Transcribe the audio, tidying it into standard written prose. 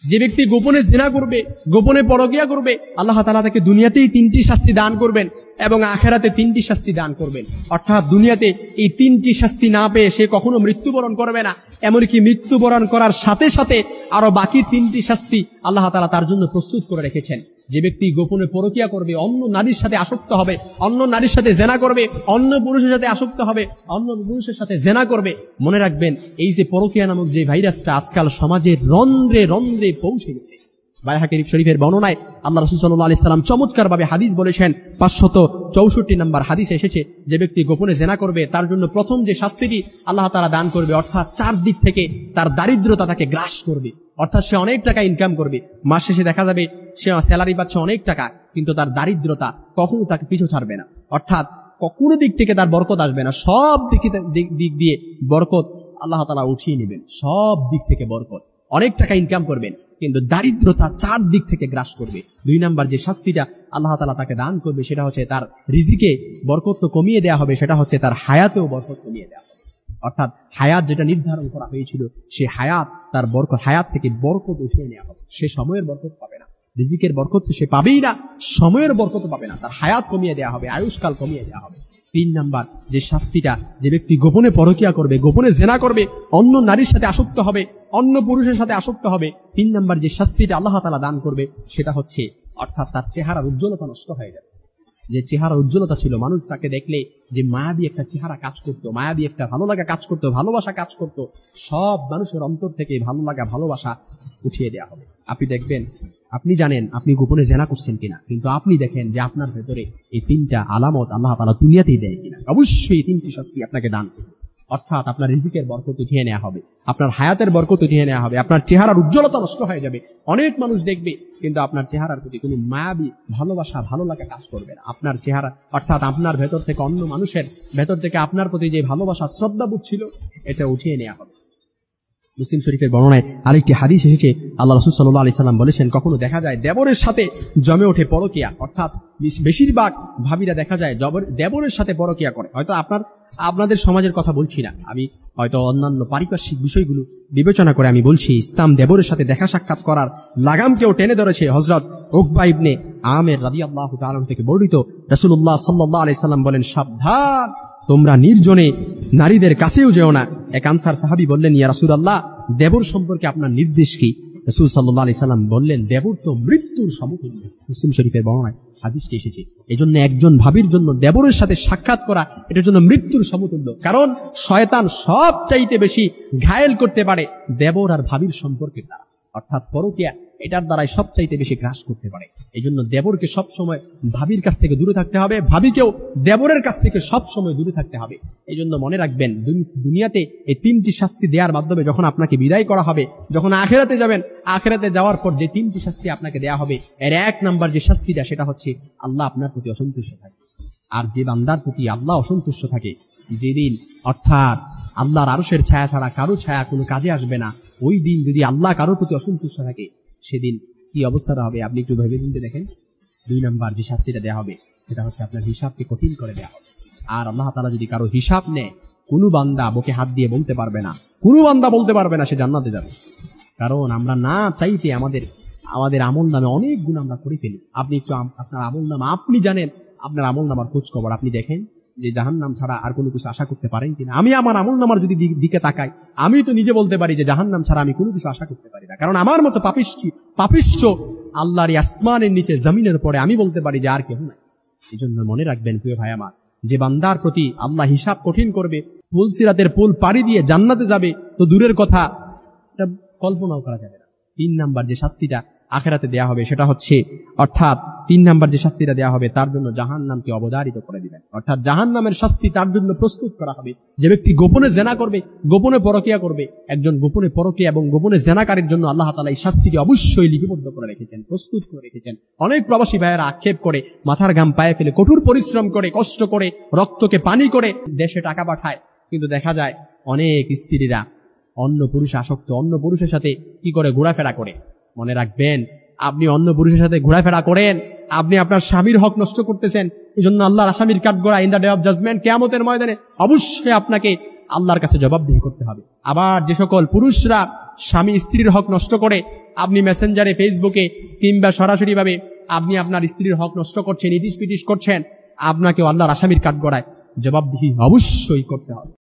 যে ব্যক্তি গোপনে জিনা করবে, গোপনে পরকিয়া করবে, আল্লাহ তাআলা তাকে দুনিয়াতেই 3টি শাস্তি দান করবেন এবং আখিরাতে 3টি শাস্তি দান করবেন। অর্থাৎ দুনিয়াতে এই 3টি শাস্তি না পেয়ে সে কখনো মৃত্যুবরণ করবে না, এমনকি মৃত্যুবরণ করার সাথে সাথে আরো বাকি 3টি শাস্তি আল্লাহ তাআলা তার জন্য প্রস্তুত করে রেখেছেন। যে ব্যক্তি গোপনে পরকিয়া করবে, অন্য নারীর সাথে আসক্ত হবে, অন্য নারীর সাথে জেনা করবে, অন্য পুরুষের সাথে আসক্ত হবে, অন্য পুরুষের সাথে জেনা করবে, মনে রাখবেন এই যে পরকিয়া নামক যে ভাইরাসটা আজকাল সমাজের রন্ধ্রে রন্ধ্রে পৌঁছে গেছে। বাইহাকী শরীফের বর্ণনায় আল্লাহ রাসূল সাল্লাল্লাহু আলাইহি সাল্লাম চমৎকার ভাবে হাদিস বলেছেন, 564 নম্বর হাদিসে এসেছে, যে ব্যক্তি গোপনে জেনা করবে তার জন্য প্রথম যে শাস্তিটি আল্লাহ তাআলা দান করবে, অর্থাৎ 4 দিক থেকে তার দারিদ্রতা তাকে গ্রাস করবে। অর্থাৎ সে অনেক টাকা ইনকাম করবে, মাস শেষে দেখা যাবে সে স্যালারি পাচ্ছে অনেক টাকা, কিন্তু তার দারিদ্রতা কখনো তাকে পিছু ছাড়বে না। অর্থাৎ কোনো দিক থেকে তার বরকত আসবে না, সব দিক দিয়ে বরকত আল্লাহ তাআলা উঠিয়ে নেবেন, সব দিক থেকে বরকত। অনেক টাকা ইনকাম করবেন কিন্তু দারিদ্রতা 4 দিক থেকে গ্রাস করবে। 2 নাম্বার যে শাস্তিটা আল্লাহ তাআলা তাকে দান করবে সেটা হচ্ছে তার রিজিকে বরকত তো কমিয়ে দেওয়া হবে, সেটা হচ্ছে তার হায়াতেও বরকত কমিয়ে দেওয়া হবে। অর্থাৎ হায়াত যেটা নির্ধারণ করা হয়েছিল সে হায়াত, তার বরকত, হায়াত থেকে বরকত উঠিয়ে নেওয়া হবে। সে সময়ের বরকত পাবে না, রিজিকের বরকত সে পাবেই না, সময়ের বরকত পাবে না, তার হায়াত কমিয়ে দেওয়া হবে, আয়ুষ্কাল কমিয়ে দেওয়া হবে। 3 নাম্বার যে শাস্তিটা, যে ব্যক্তি গোপনে পরকিয়া করবে, গোপনে জেনা করবে, অন্য নারীর সাথে আসক্ত হবে, অন্য পুরুষের সাথে আসক্ত হবে, 3 নাম্বার যে শাস্তিটা আল্লাহ তাআলা দান করবে সেটা হচ্ছে অর্থাৎ তার চেহারার উজ্জ্বলতা নষ্ট হয়ে যাবে। যে চেহারার উজ্জ্বলতা ছিল, মানুষ তাকে দেখলে যে মায়াবী একটা চেহারা কাজ করতো, মায়াবী একটা ভালো লাগা কাজ করতো, ভালোবাসা কাজ করতো, সব মানুষের অন্তর থেকে ভালো লাগা, ভালোবাসা উঠিয়ে দেওয়া হবে। আপনি দেখবেন, আপনি জানেন আপনি গোপনে জেনা করছেন কিনা, কিন্তু আপনি দেখেন যে আপনার ভেতরে এই 3টা আলামত আল্লাহ তাআলা দুনিয়াতেই দেয় কিনা। অবশ্যই 3টি শাস্তি আপনাকে দান করবে। অর্থাৎ আপনার রিজিকের বরকত উঠিয়ে নেওয়া হবে, আপনার হায়াতের বরকত উঠিয়ে নেওয়া হবে, আপনার চেহারার উজ্জ্বলতা নষ্ট হয়ে যাবে। অনেক মানুষ দেখবে কিন্তু আপনার চেহারার প্রতি কোনো মায়াবী ভালোবাসা, ভালো লাগা কাজ করবে না। আপনার চেহারা অর্থাৎ আপনার ভেতর থেকে অন্য মানুষের ভেতর থেকে আপনার প্রতি যে ভালোবাসা, শ্রদ্ধাবোধ ছিল, এটা উঠিয়ে নেওয়া হবে। মুসলিম শরীফের বর্ণনায় আরেকটি হাদিস এসেছে, আল্লাহ রাসূল সাল্লাল্লাহু আলাইহি সাল্লাম বলেছেন, কখনো দেখা যায় দেবরের সাথে জমে ওঠে পরকিয়া। অর্থাৎ বেশিরভাগ ভাবিরা দেখা যায় দেবরের সাথে পরকিয়া করে। হয়তো আপনাদের সমাজের কথা বলছি না, আমি হয়তো অন্যান্য পারিপার্শ্বিক বিষয়গুলো বিবেচনা করে আমি বলছি। ইসলাম দেবরের সাথে দেখা সাক্ষাৎ করার লাগামকেও টেনে ধরেছে। হযরত উকবা ইবনে আমের রাদিয়াল্লাহু তাআলা থেকে বর্ণিত, রাসূলুল্লাহ সাল্লাল্লাহু আলাইহি সাল্লাম বলেন, সাবধান, তোমরা নির্জনে নারীদের কাছেও যেও না। এক আনসার সাহাবী বললেন, ইয়া রাসূলুল্লাহ, দেবর সম্পর্কে আপনার নির্দেশ কি? রাসূল সাল্লাল্লাহু আলাইহি সাল্লাম বললেন, দেবর তো মৃত্যুর সমতুল্য। মুসলিম শরীফের বর্ণনায় হাদিসটি এসেছে। এজন্য একজন ভাবির জন্য দেবরের সাথে সাক্ষাৎ করা এটার জন্য মৃত্যুর সমতুল্য। কারণ শয়তান সব চাইতে বেশি ঘায়েল করতে পারে দেবর আর ভাবির সম্পর্কের দ্বারা, অর্থাৎ পরকিয়া এটার দ্বারাই সবচাইতে বেশি গ্রাস করতে পারে। এই জন্য দেবরকে সবসময় ভাবির কাছ থেকে দূরে থাকতে হবে, ভাবিকেও দেবরের কাছ থেকে সবসময় দূরে থাকতে হবে। এই জন্য মনে রাখবেন, দুনিয়াতে এই 3টি শাস্তি দেওয়ার মাধ্যমে যখন আপনাকে বিদায় করা হবে, যখন আখিরাতে যাবেন, আখিরাতে যাওয়ার পর যে 3টি শাস্তি আপনাকে দেওয়া হবে, এর 1 নাম্বার যে শাস্তিটা সেটা হচ্ছে আল্লাহ আপনার প্রতি অসন্তুষ্ট থাকে। আর যে বান্দার প্রতি আল্লাহ অসন্তুষ্ট থাকে, যেদিন অর্থাৎ আল্লাহর আরশের ছায়া ছাড়া কারো ছায়া কোনো কাজে আসবে না, ওই দিন যদি আল্লাহ কারোর প্রতি অসন্তুষ্ট থাকে, সেদিন কি অবস্থাটা হবে আপনি একটু ভেবে চিন্তে দেখেন। 2 নাম্বার যে শাস্তিটা দেওয়া হবে সেটা হচ্ছে আপনার হিসাবকে কঠিন করে দেওয়া হবে। আর আল্লাহ তাআলা যদি কারো হিসাব নেয়, কোনো বান্দা বুকে হাত দিয়ে বলতে পারবে না, কোনো বান্দা বলতে পারবে না সে জান্নাতে যাবে। কারণ আমরা না চাইতে আমাদের আমল নামে অনেক গুণ আমরা করে ফেলি। আপনি একটু আপনার আমল নামা, আপনি জানেন আপনার আমল নামার খোঁজ খবর, আপনি দেখেন যে জাহান্নাম ছাড়া আর কোনো কিছু আশা করতে পারেন কিনা। আমি আমার আমল নামার যদি দিকে তাকাই, আমি তো নিজে বলতে পারি যে জাহান্নাম ছাড়া আমি কোনো কিছু আশা করতে পারি না। কারণ আমার মতো পাপিষ্ঠ আল্লাহর আসমানের নিচে জমিনের পরে আমি বলতে পারি যে আর কেউ নাই। এই জন্য মনে রাখবেন প্রিয় ভাই আমার, যে বান্দার প্রতি আল্লাহ হিসাব কঠিন করবে, পুল সিরাতের পুল পাড়ি দিয়ে জান্নাতে যাবে তো দূরের কথা, এটা কল্পনাও করা যাবে না। 3 নাম্বার যে শাস্তিটা আখিরাতে দেয়া হবে সেটা হচ্ছে, অর্থাৎ 3 নাম্বার যে শাস্তিটা দেয়া হবে তার জন্য জাহান্নামকে অবধারিত করে দিবেন। অর্থাৎ জাহান্নামের শাস্তি তার জন্য প্রস্তুত করা হবে। যে ব্যক্তি গোপনে জেনা করবে, গোপনে পরকিয়া করবে, একজন গোপনে পরকিয়া এবং গোপনে জেনাকারীর জন্য আল্লাহ তাআলা এই শাস্তিটি অবশ্যই লিপিবদ্ধ করে রেখেছেন, প্রস্তুত করে রেখেছেন। অনেক প্রবাসী ভাইয়েরা আক্ষেপ করে, মাথার ঘাম পায়ে ফেলে, কঠোর পরিশ্রম করে, কষ্ট করে, রক্তকে পানি করে দেশে টাকা পাঠায়, কিন্তু দেখা যায় অনেক স্ত্রীরা অন্য পুরুষে আসক্ত, অন্য পুরুষের সাথে কি করে ঘোরাফেরা করে। মনে রাখবেন, আপনি অন্য পুরুষের সাথে ঘোরাফেরা করেন, আপনি আপনার স্বামীর হক নষ্ট করতেছেন। এই জন্য আল্লাহর আসামির কাঠগড়া in the day of judgment, কিয়ামতের ময়দানে অবশ্যই আপনাকে আল্লাহর কাছে জবাবদিহি করতে হবে। আবার যে সকল পুরুষরা স্বামী স্ত্রীর হক নষ্ট করে, আপনি মেসেঞ্জারে, ফেসবুকে কিংবা সরাসরি ভাবে আপনি আপনার স্ত্রীর হক নষ্ট করছেন, ইটিস পিটিস করছেন, আপনাকে আল্লাহর আসামির কাঠগড়ায় জবাবদিহি অবশ্যই করতে হবে।